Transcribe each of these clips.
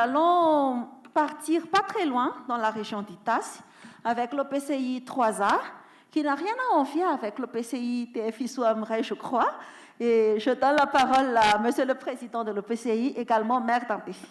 allons partir pas très loin dans la région d'Itas avec l'OPCI 3A, qui n'a rien à envier avec l'OPCI TFI Souamré, je crois. Et je donne la parole à Monsieur le Président de l'OPCI, également maire d'Ampéfi.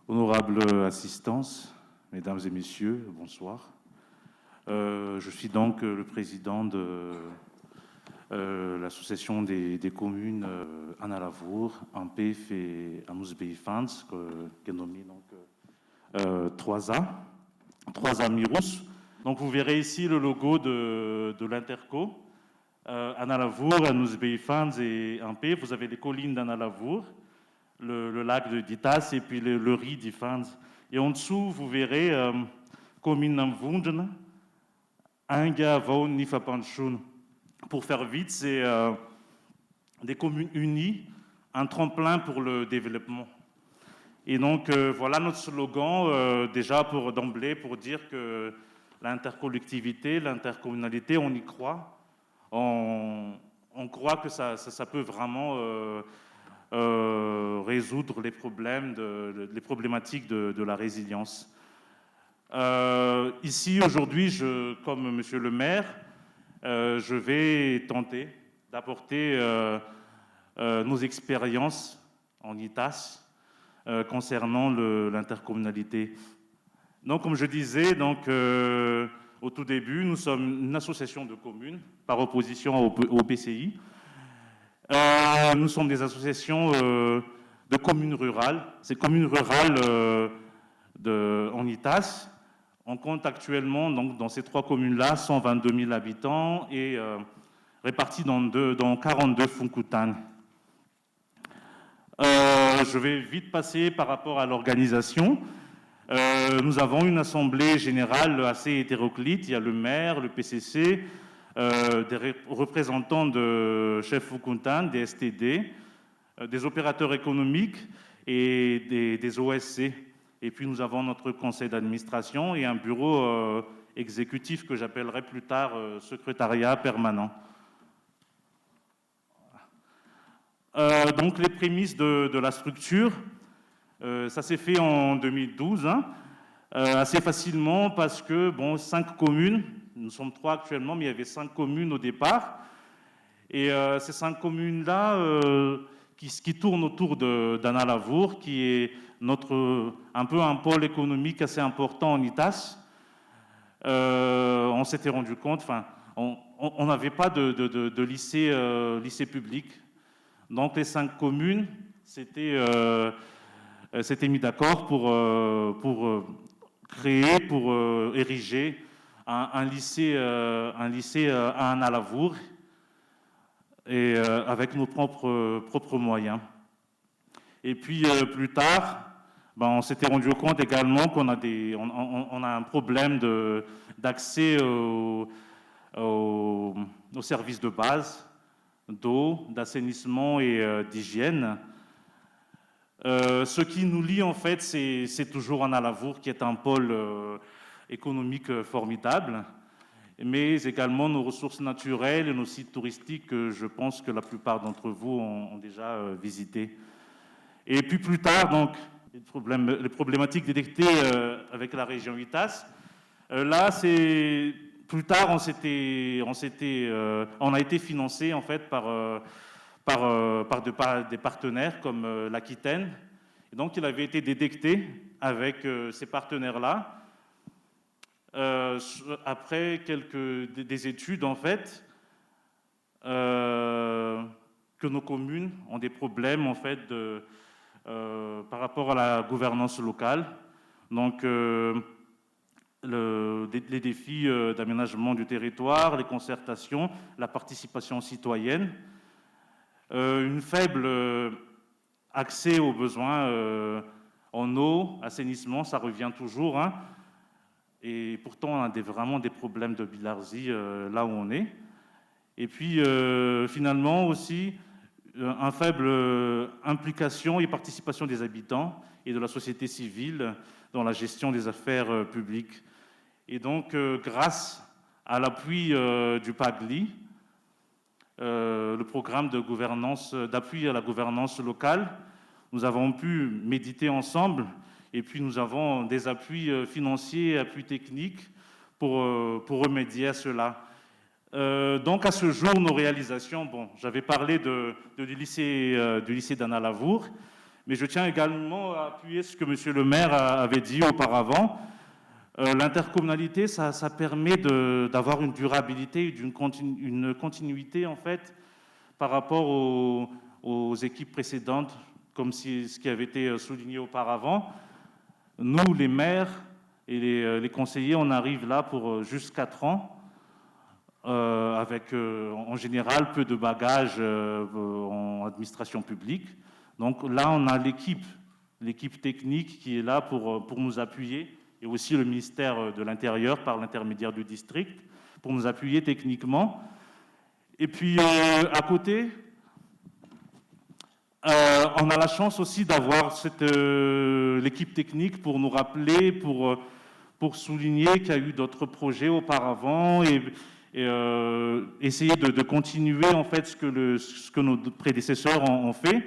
Honorable assistance, Mesdames et Messieurs, bonsoir. Je suis donc le président de l'association des communes Analavour, Ampef et Anousbeifans, qui est nommée donc 3A Mirous. Donc vous verrez ici le logo de l'Interco, Analavour, Anousbeifans et Ampef. Vous avez les collines d'Analavour, le lac de Ditas et puis le riz d'Ifans. Et en dessous, vous verrez commune Namvundjen, Anga, Vaun, Nifapanchun. Pour faire vite, c'est des communes unies, un tremplin pour le développement. Et donc, voilà notre slogan, déjà d'emblée, pour dire que l'intercollectivité, l'intercommunalité, on y croit. On croit que ça peut vraiment résoudre les problématiques de la résilience. Ici, aujourd'hui, comme monsieur le maire, je vais tenter d'apporter nos expériences en ITAS concernant l'intercommunalité. Donc, comme je disais, au tout début, nous sommes une association de communes par opposition au PCI. Nous sommes des associations de communes rurales. Ces communes rurales en ITAS, on compte actuellement donc, dans ces 3 communes-là 122 000 habitants et répartis dans 42 Funkoutan. Je vais vite passer par rapport à l'organisation. Nous avons une assemblée générale assez hétéroclite. Il y a le maire, le PCC, des représentants de chefs Funkoutan, des STD, des opérateurs économiques et des OSC. Et puis nous avons notre conseil d'administration et un bureau exécutif que j'appellerai plus tard secrétariat permanent. Donc les prémices de la structure, ça s'est fait en 2012, assez facilement parce que, 5 communes, nous sommes 3 actuellement, mais il y avait 5 communes au départ. Et ces 5 communes-là qui tournent autour d'Analavour, qui est un peu un pôle économique assez important en ITAS, on s'était rendu compte, on n'avait pas de lycée public. Donc les 5 communes s'étaient mis d'accord pour créer, pour ériger un lycée à Analavour et avec nos propres moyens. Et puis plus tard, on s'était rendu compte également qu'on a on a un problème d'accès aux services de base, d'eau, d'assainissement et d'hygiène. Ce qui nous lie en fait, c'est toujours Analavour qui est un pôle économique formidable, mais également nos ressources naturelles et nos sites touristiques que je pense que la plupart d'entre vous ont déjà visités. Et puis plus tard, donc, les problématiques détectées avec la région ITAS, là, c'est plus tard, on a été financé en fait par des partenaires comme l'Aquitaine. Et donc, il avait été détecté avec ces partenaires-là. Après des études, en fait, que nos communes ont des problèmes, en fait, par rapport à la gouvernance locale. Donc, les défis d'aménagement du territoire, les concertations, la participation citoyenne, une faible accès aux besoins en eau, assainissement, ça revient toujours, et pourtant on a vraiment des problèmes de bilarzie là où on est. Et puis finalement aussi une faible implication et participation des habitants et de la société civile dans la gestion des affaires publiques. Et donc grâce à l'appui du PAGLI, le programme de gouvernance, d'appui à la gouvernance locale, nous avons pu méditer ensemble et puis nous avons des appuis financiers, appuis techniques pour remédier à cela. Donc à ce jour, nos réalisations, bon, j'avais parlé du lycée d'Anna-Lavour, mais je tiens également à appuyer ce que monsieur le maire avait dit auparavant. L'intercommunalité, ça permet d'avoir une durabilité, une continuité en fait par rapport aux équipes précédentes, comme ce qui avait été souligné auparavant. Nous, les maires et les conseillers, on arrive là pour juste 4 ans, avec en général peu de bagages en administration publique. Donc là, on a l'équipe technique qui est là pour nous appuyer, et aussi le ministère de l'Intérieur par l'intermédiaire du district, pour nous appuyer techniquement. Et puis à côté, on a la chance aussi d'avoir l'équipe technique pour nous rappeler, pour souligner qu'il y a eu d'autres projets auparavant et essayer de continuer en fait ce que nos prédécesseurs ont fait.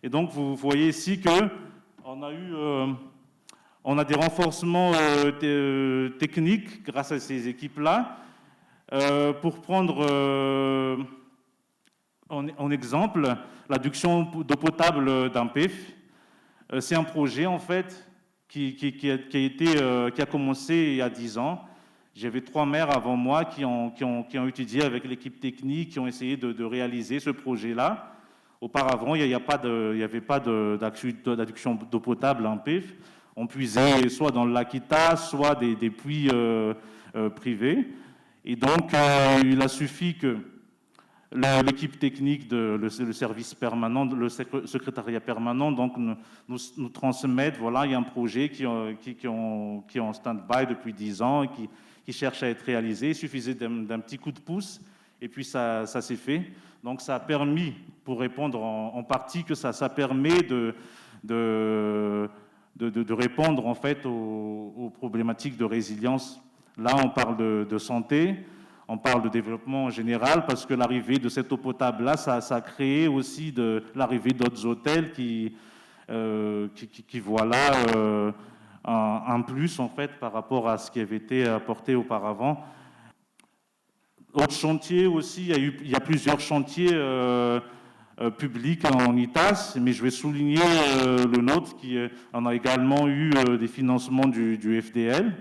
Et donc vous voyez ici que on a des renforcements techniques grâce à ces équipes-là. Pour prendre en exemple l'adduction d'eau potable d'Ampef, c'est un projet en fait qui a commencé il y a 10 ans. J'avais 3 maires avant moi qui ont étudié avec l'équipe technique, qui ont essayé de réaliser ce projet-là. Auparavant, il n'y avait pas d'adduction d'eau potable en PIF. On puisait soit dans le lac Ita, soit des puits privés. Et donc, il a suffi que l'équipe technique, le service permanent, le secrétariat permanent, donc nous transmettent, voilà, il y a un projet qui est en stand-by depuis 10 ans et qui cherche à être réalisé. Il suffisait d'un petit coup de pouce et puis ça s'est fait. Donc ça a permis, pour répondre en partie, que ça permet de répondre en fait aux problématiques de résilience. Là, on parle de santé, on parle de développement en général, parce que l'arrivée de cette eau potable-là, ça a créé aussi l'arrivée d'autres hôtels qui voient là un plus en fait par rapport à ce qui avait été apporté auparavant. Autre chantier aussi, il y a plusieurs chantiers publics en ITAS, mais je vais souligner le nôtre qui en a également eu des financements du FDL.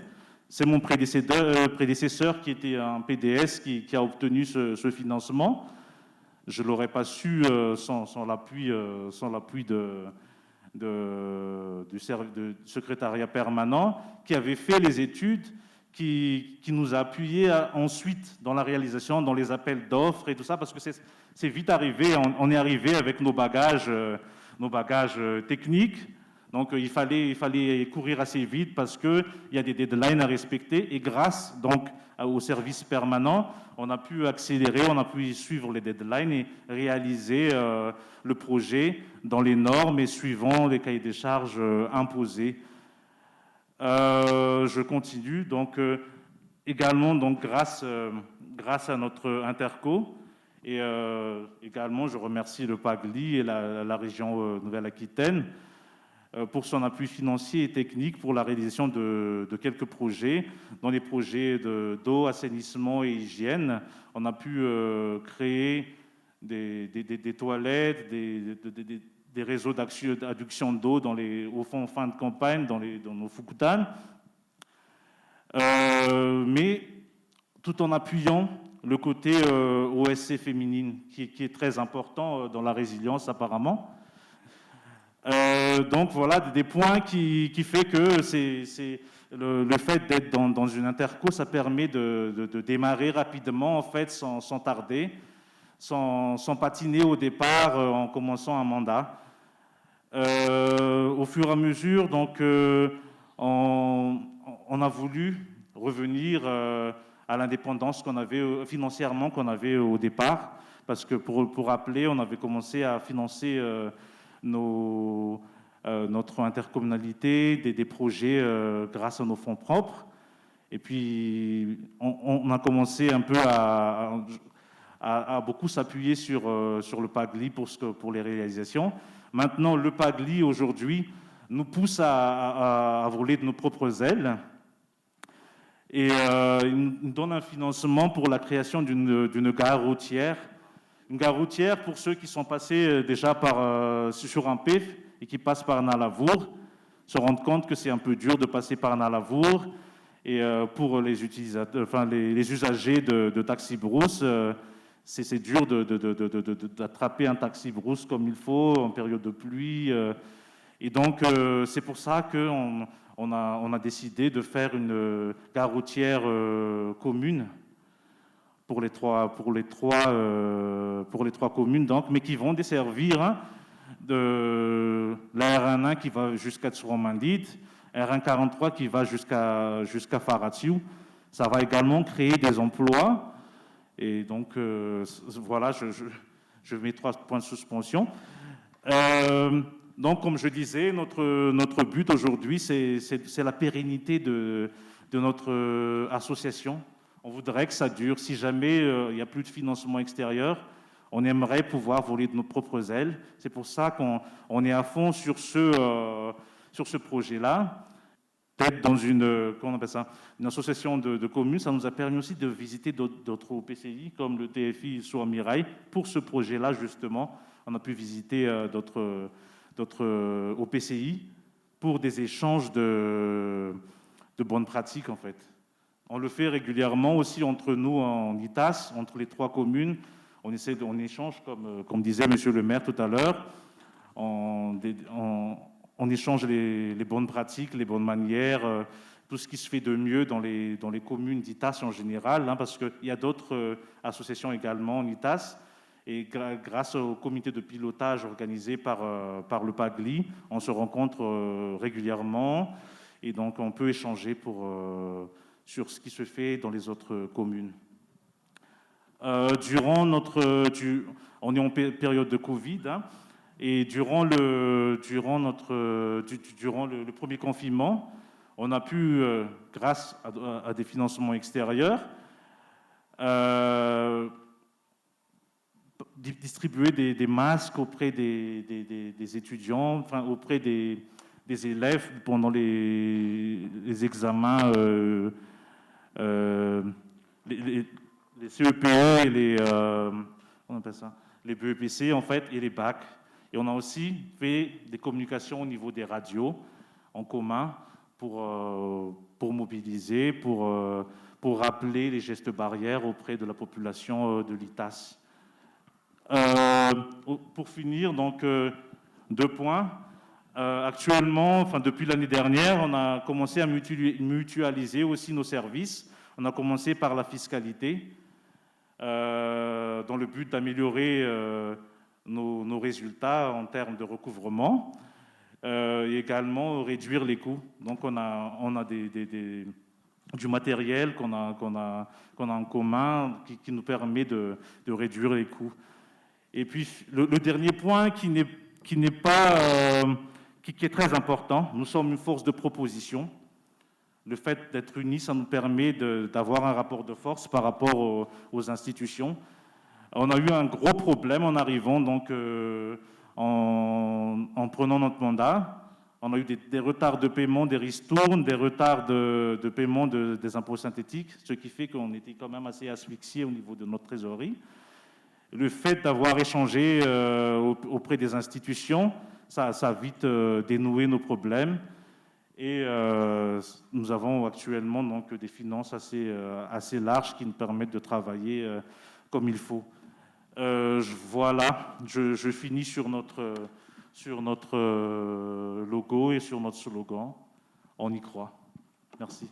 C'est mon prédécesseur qui était un PDS qui a obtenu ce financement. Je ne l'aurais pas su sans l'appui du secrétariat permanent qui avait fait les études, qui nous a appuyés ensuite dans la réalisation, dans les appels d'offres et tout ça, parce que c'est vite arrivé, on est arrivé avec nos bagages techniques. Donc il fallait courir assez vite parce qu'il y a des deadlines à respecter, et grâce donc au service permanent, on a pu accélérer, on a pu suivre les deadlines et réaliser le projet dans les normes et suivant les cahiers des charges imposés. Je continue, donc également donc grâce à notre interco, et également je remercie le PAGLI et la région Nouvelle-Aquitaine pour son appui financier et technique pour la réalisation de quelques projets. Dans les projets d'eau, assainissement et hygiène, on a pu créer des toilettes, des réseaux d'adduction d'eau au fond fin de campagne, dans nos Foukoutanes, mais tout en appuyant le côté OSC féminine, qui est très important dans la résilience apparemment. Donc voilà, des points qui fait que c'est le fait d'être dans une interco, ça permet de démarrer rapidement en fait, sans tarder, sans patiner au départ en commençant un mandat. Au fur et à mesure, donc, on a voulu revenir à l'indépendance financièrement qu'on avait au départ, parce que pour rappeler, on avait commencé à financer notre intercommunalité, des projets grâce à nos fonds propres. Et puis, on a commencé un peu a beaucoup s'appuyer sur le PAGLI pour les réalisations. Maintenant, le PAGLI, aujourd'hui, nous pousse à voler de nos propres ailes. Et il nous donne un financement pour la création d'une gare routière. Une gare routière, pour ceux qui sont passés déjà sur un PIF et qui passent par Nalavour, se rendent compte que c'est un peu dur de passer par Nalavour. Et pour les utilisateurs, les usagers de taxi brousse, c'est dur d'attraper un taxi brousse comme il faut en période de pluie. Et donc, c'est pour ça qu'on a décidé de faire une gare routière commune pour les trois communes, donc, mais qui vont desservir de la R11 qui va jusqu'à Tsouromandit, R1 43 qui va jusqu'à Faratsiou. Ça va également créer des emplois. Et donc, voilà, je mets 3 points de suspension. Donc, comme je disais, notre but aujourd'hui, c'est la pérennité de notre association. On voudrait que ça dure. Si jamais il n'y a plus de financement extérieur, on aimerait pouvoir voler de nos propres ailes. C'est pour ça qu'on est à fond sur ce projet-là. Peut-être dans comment on appelle ça, une association de communes, ça nous a permis aussi de visiter d'autres OPCI, comme le TFI Soamirail. Pour ce projet-là, justement, on a pu visiter d'autres OPCI pour des échanges de bonnes pratiques, en fait. On le fait régulièrement aussi entre nous en ITAS, entre les 3 communes. On échange, comme disait Monsieur le maire tout à l'heure, on échange les bonnes pratiques, les bonnes manières, tout ce qui se fait de mieux dans les communes d'ITAS en général, parce qu'il y a d'autres associations également en ITAS. Et grâce au comité de pilotage organisé par le PAGLI, on se rencontre régulièrement et donc on peut échanger sur ce qui se fait dans les autres communes. On est en période de Covid, et durant le premier confinement, on a pu, grâce à des financements extérieurs, distribuer des masques auprès des étudiants, auprès des élèves pendant les examens, les CEPE et on appelle ça, les BEPC en fait, et les bacs. Et on a aussi fait des communications au niveau des radios en commun pour mobiliser, pour rappeler les gestes barrières auprès de la population de l'ITAS. Pour finir, donc 2 points. Actuellement, depuis l'année dernière, on a commencé à mutualiser aussi nos services. On a commencé par la fiscalité, dans le but d'améliorer nos résultats en termes de recouvrement, et également réduire les coûts. Donc on a du matériel qu'on a en commun qui nous permet de réduire les coûts. Et puis le dernier point qui est très important, nous sommes une force de proposition. Le fait d'être unis, ça nous permet d'avoir un rapport de force par rapport aux institutions. On a eu un gros problème en arrivant, donc en prenant notre mandat. On a eu des retards de paiement des ristournes, des retards de paiement des impôts synthétiques, ce qui fait qu'on était quand même assez asphyxiés au niveau de notre trésorerie. Le fait d'avoir échangé auprès des institutions, ça a vite dénoué nos problèmes. Et nous avons actuellement donc des finances assez larges qui nous permettent de travailler comme il faut. Voilà, je finis sur notre logo et sur notre slogan. On y croit. Merci.